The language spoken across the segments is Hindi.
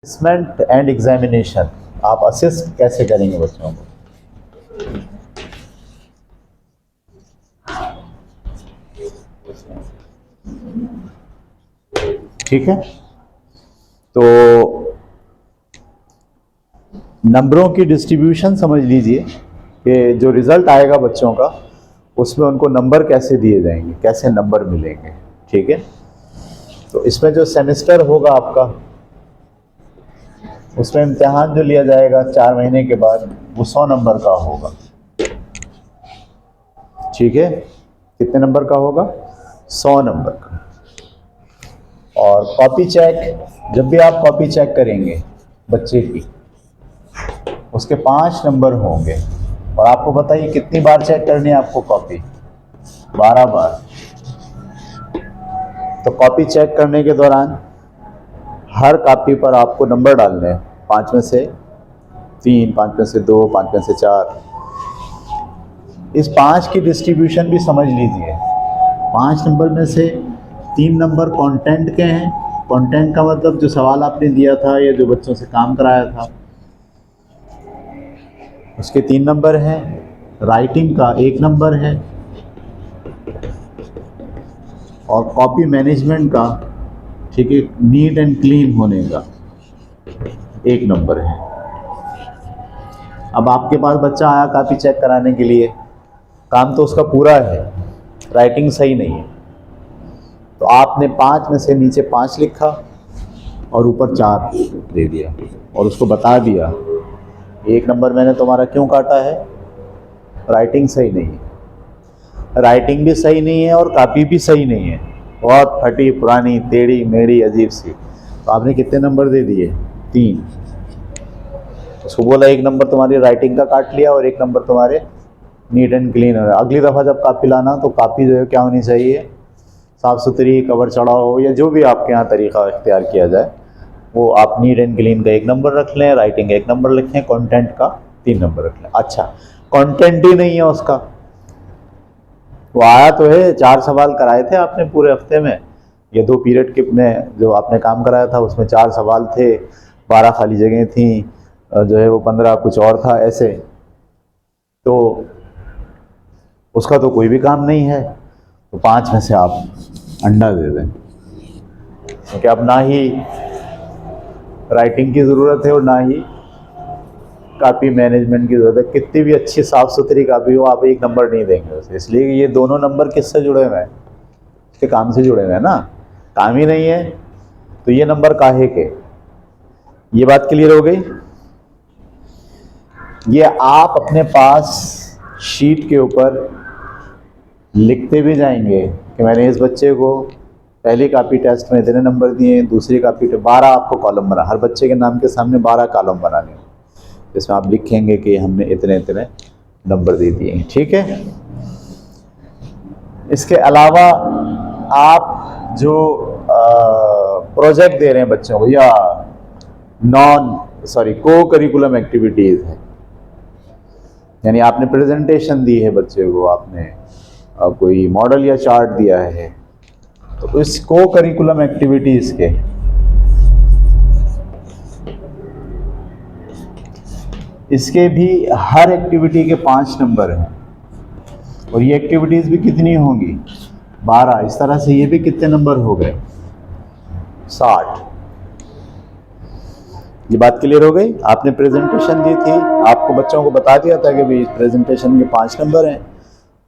असेसमेंट एंड एग्जामिनेशन आप असिस्ट कैसे करेंगे बच्चों को? ठीक है, तो नंबरों की डिस्ट्रीब्यूशन समझ लीजिए कि जो रिजल्ट आएगा बच्चों का उसमें उनको नंबर कैसे दिए जाएंगे, कैसे नंबर मिलेंगे। ठीक है, तो इसमें जो सेमेस्टर होगा आपका, उसमें इम्तिहान जो लिया जाएगा 4 महीने के बाद वो 100 नंबर का होगा। ठीक है, कितने नंबर का होगा? 100 नंबर का। और कॉपी चेक, जब भी आप कॉपी चेक करेंगे बच्चे की, उसके 5 नंबर होंगे। और आपको बताइए कितनी बार चेक करनी है आपको कॉपी? 12 बार। तो कॉपी चेक करने के दौरान हर कॉपी पर आपको नंबर डालने हैं, 5 में से 3, 5 में से 2, 5 में से 4। इस 5 की डिस्ट्रीब्यूशन भी समझ लीजिए। 5 नंबर में से 3 नंबर कंटेंट के हैं। कंटेंट का मतलब जो सवाल आपने दिया था या जो बच्चों से काम कराया था उसके 3 नंबर हैं। राइटिंग का 1 नंबर है और कॉपी मैनेजमेंट का, ठीक है, नीट एंड क्लीन होने का 1 नंबर है। अब आपके पास बच्चा आया कॉपी चेक कराने के लिए, काम तो उसका पूरा है, राइटिंग सही नहीं है, तो आपने 5 में से नीचे 5 लिखा और ऊपर 4 दे दिया और उसको बता दिया 1 नंबर मैंने तुम्हारा क्यों काटा है? राइटिंग सही नहीं है। राइटिंग भी सही नहीं है और कॉपी भी सही नहीं है, बहुत फटी पुरानी टेढ़ी मेढ़ी अजीब सी। तो आपने कितने नंबर दे दिए? 3। उसको बोला 1 नंबर तुम्हारी राइटिंग का काट लिया और 1 नंबर तुम्हारे नीट एंड क्लीन हो रहा है। अगली दफ़ा जब कॉपी लाना तो कॉपी जो है क्या होनी चाहिए? साफ़ सुथरी, कवर चढ़ा हो, या जो भी आपके यहाँ तरीक़ा इख्तियार किया जाए वो आप नीट एंड क्लीन का 1 नंबर रख लें, राइटिंग 1 नंबर लिखें, कंटेंट का 3 नंबर रख लें। अच्छा, कंटेंट ही नहीं है उसका, वो आया तो है, 4 सवाल कराए थे आपने पूरे हफ्ते में, ये 2 पीरियड के में जो आपने काम कराया था उसमें 4 सवाल थे, 12 खाली जगह थी, जो है वो 15 कुछ और था ऐसे, तो उसका तो कोई भी काम नहीं है। तो 5 में से आप अंडा दे दें, क्योंकि अब ना ही राइटिंग की ज़रूरत है और ना ही कॉपी मैनेजमेंट की ज़रूरत है। कितनी भी अच्छी साफ़ सुथरी कॉपी हो, आप 1 नंबर नहीं देंगे उसे, इसलिए ये दोनों नंबर किससे जुड़े हुए हैं? इसके काम से जुड़े हुए हैं ना। काम ही नहीं है तो ये नंबर काहे के? ये बात क्लियर हो गई? ये आप अपने पास शीट के ऊपर लिखते भी जाएंगे कि मैंने इस बच्चे को पहली कॉपी टेस्ट में इतने नंबर दिए, दूसरी कॉपी 12 आपको कॉलम बना, हर बच्चे के नाम के सामने 12 कॉलम बनाने, जिसमें आप लिखेंगे कि हमने इतने इतने नंबर दे दिए हैं। ठीक है, इसके अलावा आप जो प्रोजेक्ट दे रहे हैं बच्चों को या को करिकुलम एक्टिविटीज़ है, यानी आपने प्रेजेंटेशन दी है बच्चे को, आपने कोई मॉडल या चार्ट दिया है, तो इस को करिकुलम एक्टिविटीज़ के इसके भी हर एक्टिविटी के 5 नंबर हैं और ये एक्टिविटीज़ भी कितनी होंगी? 12। इस तरह से ये भी कितने नंबर हो गए? 60। ये बात क्लियर हो गई? आपने प्रेजेंटेशन दी थी, आपको बच्चों को बता दिया था कि भाई प्रेजेंटेशन के 5 नंबर हैं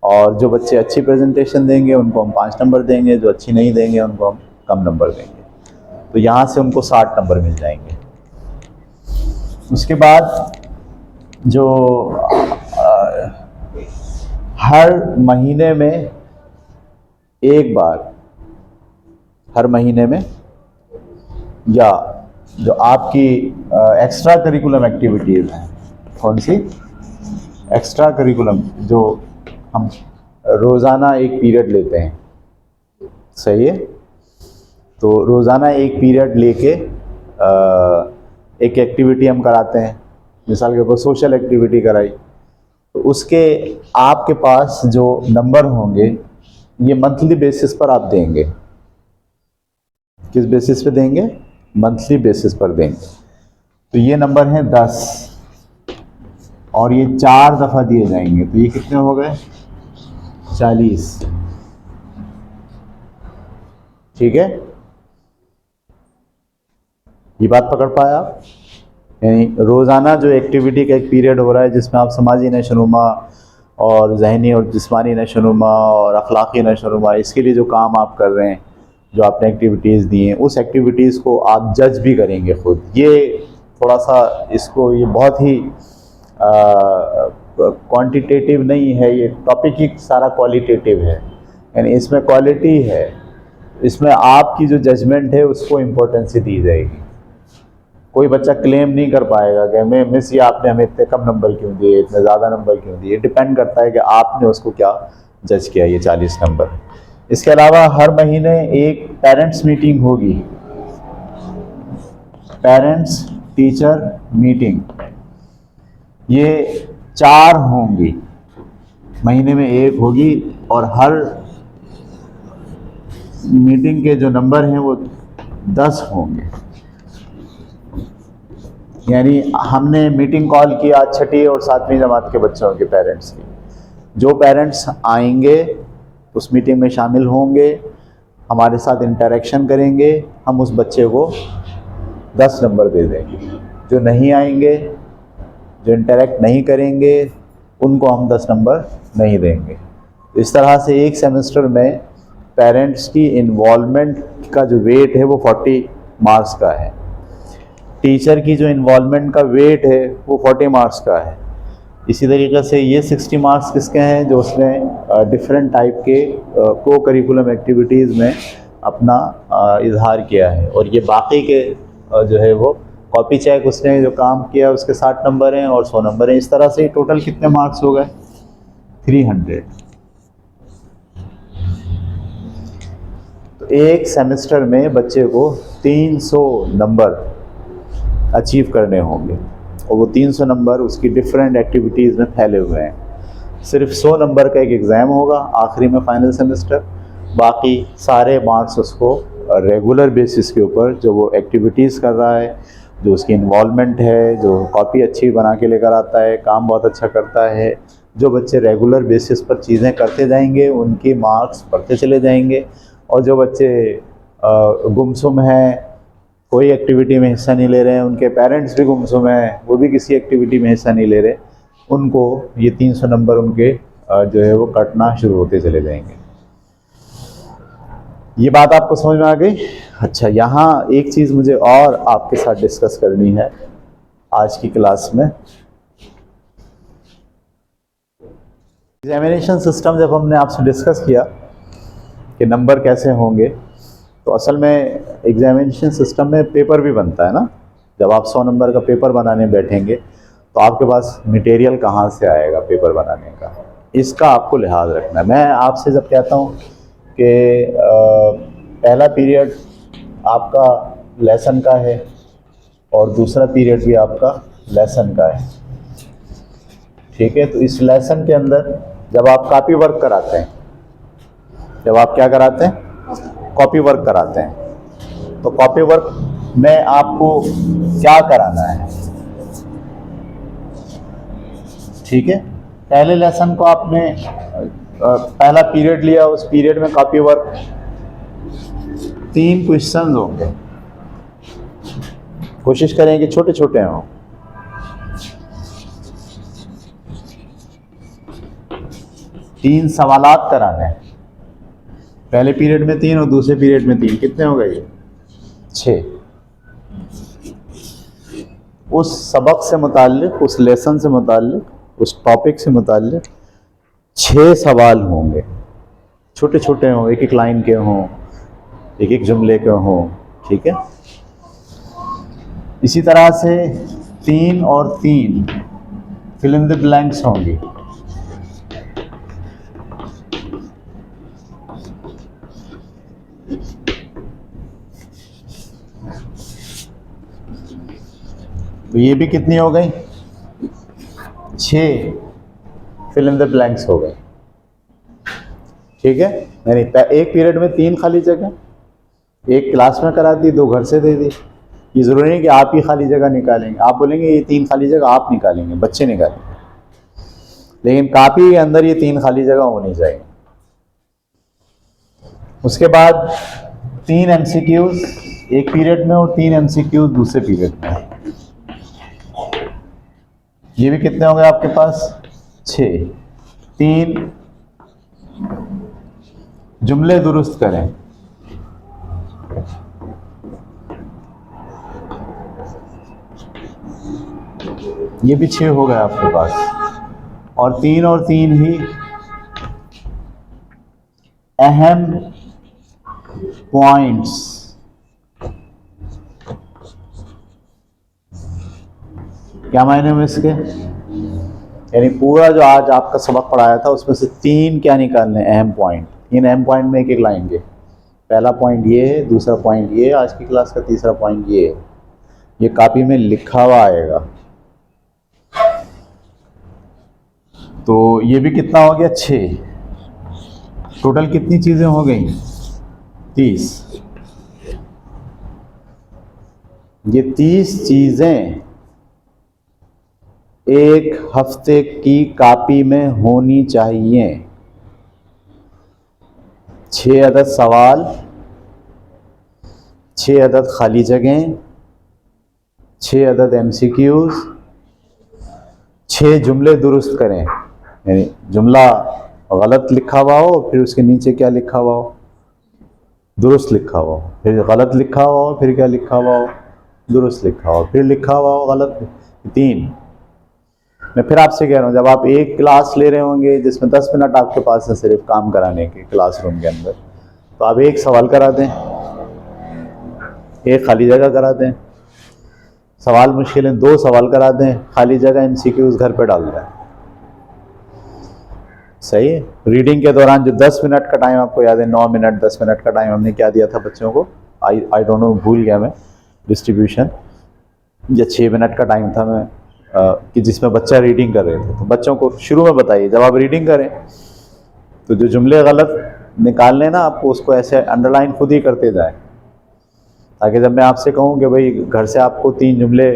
और जो बच्चे अच्छी प्रेजेंटेशन देंगे उनको हम 5 नंबर देंगे, जो अच्छी नहीं देंगे उनको हम कम नंबर देंगे। तो यहाँ से उनको 60 नंबर मिल जाएंगे। उसके बाद जो हर महीने में एक बार, हर महीने में, या जो आपकी एक्स्ट्रा करिकुलम एक्टिविटीज़ हैं, कौन सी एक्स्ट्रा करिकुलम, जो हम रोज़ाना एक पीरियड लेते हैं, सही है, तो रोज़ाना एक पीरियड लेके एक एक्टिविटी हम कराते हैं। मिसाल के ऊपर सोशल एक्टिविटी कराई, तो उसके आपके पास जो नंबर होंगे ये मंथली बेसिस पर आप देंगे। किस बेसिस पे देंगे? मंथली बेसिस पर देंगे। तो ये नंबर है 10 और ये 4 दफ़ा दिए जाएंगे, तो ये कितने हो गए? 40। ठीक है, ये बात पकड़ पाया आप? यानी रोज़ाना जो एक्टिविटी का एक पीरियड हो रहा है जिसमें आप समाजी नशोनुमा और जहनी और जिस्मानी नशोनुमा और अखलाक़ी नशोनुमा, इसके लिए जो काम आप कर रहे हैं, जो आपने एक्टिविटीज़ दी हैं, उस एक्टिविटीज़ को आप जज भी करेंगे खुद। ये थोड़ा सा इसको, ये बहुत ही क्वांटिटेटिव नहीं है, ये टॉपिक ही सारा क्वालिटेटिव है, यानी इसमें क्वालिटी है, इसमें आपकी जो जजमेंट है उसको इम्पोर्टेंस दी जाएगी। कोई बच्चा क्लेम नहीं कर पाएगा कि मैं मिस, ये आपने हमें इतने कम नंबर क्यों दिए, इतने ज़्यादा नंबर क्यों दिए। डिपेंड करता है कि आपने उसको क्या जज किया, ये 40 नंबर। इसके अलावा हर महीने एक पेरेंट्स मीटिंग होगी, पेरेंट्स टीचर मीटिंग, ये 4 होंगी, महीने में एक होगी, और हर मीटिंग के जो नंबर हैं वो 10 होंगे। यानी हमने मीटिंग कॉल की आज 6ठी और 7वीं जमात के बच्चों के पेरेंट्स की। जो पेरेंट्स आएंगे उस मीटिंग में शामिल होंगे, हमारे साथ इंटरेक्शन करेंगे, हम उस बच्चे को 10 नंबर दे देंगे। जो नहीं आएंगे, जो इंटरेक्ट नहीं करेंगे, उनको हम 10 नंबर नहीं देंगे। इस तरह से एक सेमेस्टर में पेरेंट्स की इन्वॉल्वमेंट का जो वेट है वो 40 मार्क्स का है। टीचर की जो इन्वॉल्वमेंट का वेट है वो 40 मार्क्स का है। इसी तरीके से ये 60 मार्क्स किसके हैं? जो उसने डिफरेंट टाइप के को करिकुलम एक्टिविटीज़ में अपना इजहार किया है, और ये बाकी के जो है वो कॉपी चेक उसने जो काम किया उसके 60 नंबर हैं और 100 नंबर हैं। इस तरह से टोटल कितने मार्क्स हो गए? 300। तो एक सेमेस्टर में बच्चे को 300 नंबर अचीव करने होंगे, और वो 300 नंबर उसकी डिफरेंट एक्टिविटीज़ में फैले हुए हैं। सिर्फ 100 नंबर का एक एग्ज़ाम होगा आखिरी में, फाइनल सेमेस्टर। बाकी सारे मार्क्स उसको रेगुलर बेसिस के ऊपर, जो वो एक्टिविटीज़ कर रहा है, जो उसकी इन्वॉल्वमेंट है, जो कॉपी अच्छी बना के लेकर आता है, काम बहुत अच्छा करता है, जो बच्चे रेगुलर बेसिस पर चीज़ें करते जाएंगे उनके मार्क्स बढ़ते चले जाएंगे। और जो बच्चे गुमसुम हैं, कोई एक्टिविटी में हिस्सा नहीं ले रहे हैं, उनके पेरेंट्स भी गुमसुम हैं, वो भी किसी एक्टिविटी में हिस्सा नहीं ले रहे, उनको ये 300 नंबर उनके जो है वो कटना शुरू होते चले जाएंगे। ये बात आपको समझ में आ गई? अच्छा, यहाँ एक चीज़ मुझे और आपके साथ डिस्कस करनी है आज की क्लास में। एग्जामिनेशन सिस्टम जब हमने आपसे डिस्कस किया कि नंबर कैसे होंगे, तो असल में एग्जामिनेशन सिस्टम में पेपर भी बनता है ना। जब आप 100 नंबर का पेपर बनाने बैठेंगे तो आपके पास मटेरियल कहाँ से आएगा पेपर बनाने का, इसका आपको लिहाज रखना है। मैं आपसे जब कहता हूँ कि पहला पीरियड आपका लेसन का है और दूसरा पीरियड भी आपका लेसन का है, ठीक है, तो इस लेसन के अंदर जब आप कॉपी वर्क कराते हैं, जब आप क्या कराते हैं? कॉपी वर्क कराते हैं, तो कॉपी वर्क में आपको क्या कराना है? ठीक है, पहले लेसन को आपने पहला पीरियड लिया, उस पीरियड में कॉपी वर्क 3 क्वेश्चन होंगे, कोशिश करें कि छोटे छोटे हों। तीन सवालात कराने हैं, पहले पीरियड में 3 और दूसरे पीरियड में 3, कितने हो गए? 6। उस सबक से मुताल्लिक, उस लेसन से मुताल्लिक, उस टॉपिक से मुताल्लिक 6 सवाल होंगे, छोटे छोटे हों, एक एक लाइन के हों, एक एक जुमले के हों, ठीक है। इसी तरह से 3 और 3 फिल इन द ब्लैंक्स होंगी। तो ये भी कितनी हो गई? 6 फिल इन द ब्लैंक्स हो गए, ठीक है। यानी एक पीरियड में 3 खाली जगह, एक क्लास में करा दी, 2 घर से दे दी, ये ज़रूरी नहीं कि आप ही खाली जगह निकालेंगे, आप बोलेंगे ये 3 खाली जगह आप निकालेंगे, बच्चे निकालेंगे, लेकिन कॉपी के अंदर ये 3 खाली जगह होनी चाहिए। उसके बाद 3 MCQs एक पीरियड में और 3 MCQs दूसरे पीरियड में। ये भी कितने हो गए आपके पास? 6। 3 जुमले दुरुस्त करें। ये भी 6 हो गए आपके पास, और 3 ही अहम पॉइंट्स। क्या मायने हुए इसके? यानी पूरा जो आज आपका सबक पढ़ाया था उसमें से 3 क्या निकालने? अहम पॉइंट। 3 अहम पॉइंट में एक लाइन के, पहला पॉइंट ये है, दूसरा पॉइंट ये है, आज की क्लास का तीसरा पॉइंट ये है। ये कॉपी में लिखा हुआ आएगा। तो ये भी कितना हो गया? 6। टोटल कितनी चीजें हो गई? 30। ये 30 चीजें एक हफ्ते की कॉपी में होनी चाहिए। 6 अदद सवाल, 6 अदद खाली जगह, 6 अदद MCQs, 6 जुमले दुरुस्त करें। यानी जुमला गलत लिखा हुआ हो, फिर उसके नीचे क्या लिखा हुआ हो? दुरुस्त लिखा हुआ हो, फिर गलत लिखा हुआ हो, फिर क्या लिखा हुआ हो? दुरुस्त लिखा हुआ हो, फिर लिखा हुआ हो गलत। 3। मैं फिर आपसे कह रहा हूँ, जब आप एक क्लास ले रहे होंगे जिसमें 10 मिनट आपके पास है सिर्फ काम कराने के क्लासरूम के अंदर, तो आप एक सवाल करा दें, एक खाली जगह करा दें। सवाल मुश्किलें 2 सवाल करा दें, खाली जगह MCQs घर पे डाल दें। सही है। रीडिंग के दौरान जो 10 मिनट का टाइम आपको याद है, 9 मिनट 10 मिनट का टाइम हमने क्या दिया था बच्चों को? आई डोंट नो, भूल गया मैं डिस्ट्रीब्यूशन, या 6 मिनट का टाइम था मैं कि जिसमें बच्चा रीडिंग कर रहे थे। तो बच्चों को शुरू में बताइए, जब आप रीडिंग करें तो जो जुमले गलत निकालने ना आपको, उसको ऐसे अंडरलाइन खुद ही करते जाएं, ताकि जब मैं आपसे कहूँ कि भाई घर से आपको 3 जुमले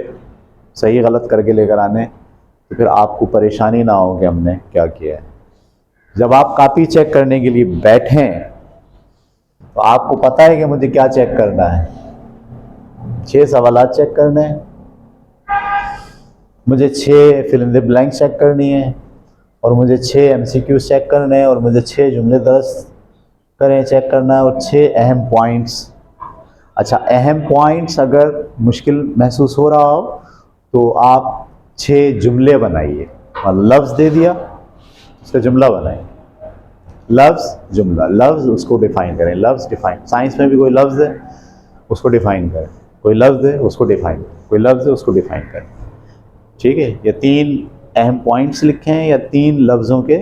सही गलत करके लेकर आने, तो फिर आपको परेशानी ना हो कि हमने क्या किया है। जब आप कॉपी चेक करने के लिए बैठें तो आपको पता है कि मुझे क्या चेक करना है। 6 सवालात चेक करने हैं, मुझे 6 fill in the blank check करनी है, और मुझे 6 MCQ चेक करने हैं, और मुझे 6 जुमले दर्ज करें चेक करना है, और 6 अहम पॉइंट्स। अच्छा, अहम पॉइंट्स अगर मुश्किल महसूस हो रहा हो तो आप 6 जुमले बनाइए। और लफ्ज़ दे दिया, उसका जुमला बनाइए। लफ्ज़ जुमला, लफ्ज़ उसको डिफ़ाइन करें, लफ्ज़ डिफ़ाइन। साइंस में भी कोई लफ्ज़ है उसको डिफ़ाइन करें, कोई लफ्ज़ है उसको डिफ़ाइन करें, कोई लफ्ज़ है उसको डिफ़ाइन करें। ठीक है। ये 3 अहम पॉइंट्स लिखे हैं या 3 लफ्ज़ों के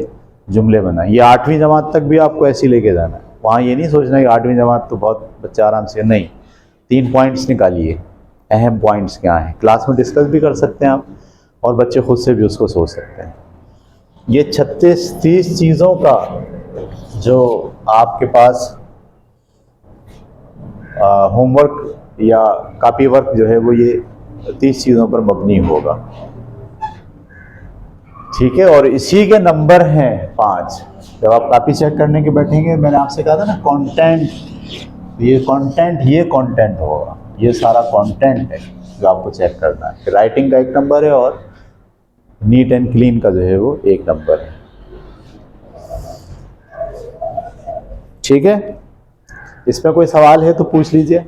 जुमले बनाए। ये 8वीं जमात तक भी आपको ऐसे ही लेके जाना है। वहाँ ये नहीं सोचना कि 8वीं जमात तो बहुत बच्चे आराम से, नहीं, 3 पॉइंट्स निकालिए, अहम पॉइंट्स क्या हैं। क्लास में डिस्कस भी कर सकते हैं आप, और बच्चे खुद से भी उसको सोच सकते हैं। ये 36-30 चीज़ों का जो आपके पास होमवर्क या कॉपी वर्क जो है वो ये 30 चीज़ों पर मबनी होगा। ठीक है। और इसी के नंबर हैं 5। जब आप कॉपी चेक करने के बैठेंगे, मैंने आपसे कहा था ना कंटेंट, ये कंटेंट होगा, ये सारा कंटेंट है जो आपको चेक करना है। राइटिंग का 1 नंबर है, और नीट एंड क्लीन का जो है वो 1 नंबर है। ठीक है। इसमें कोई सवाल है तो पूछ लीजिए।